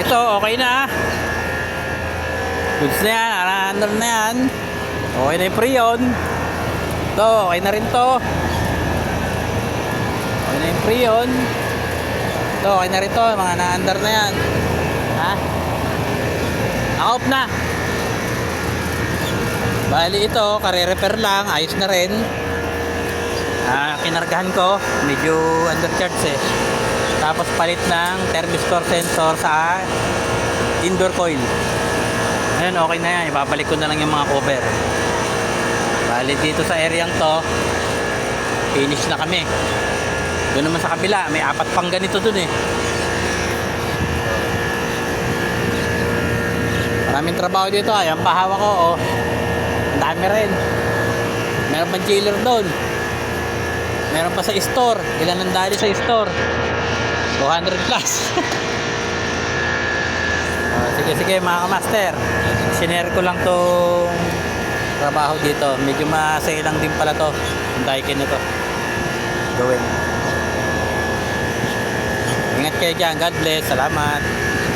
Ito, okay na. Goods na yan, under na yan. Okay na yung Freon. Ito, okay na rin to. Okay na yung Freon. Ito, okay na rin to. Mga na-under na yan. Ha? Naka-off na. Bali ito, kare-repair lang. Ayos na rin. Kinargahan ko. Medyo undercharge eh. Tapos palit ng thermistor sensor sa indoor coil. Ayun, okay na yan. Ibabalik ko na lang yung mga cover. Bali dito sa area to, finish na kami. Doon naman sa kabila, may 4 pang ganito dun eh. Maraming trabaho dito. Ayan, pahawa ko oh. Ang dami rin. Meron pang chiller doon. Meron pa sa store. Ilan ang dali sa store? 200 plus. Sige mga kamaster, sinare ko lang tong trabaho dito. Medyo masailang din pala to ang daikin na to gawin. Ingat kayo dyan. God bless. Salamat.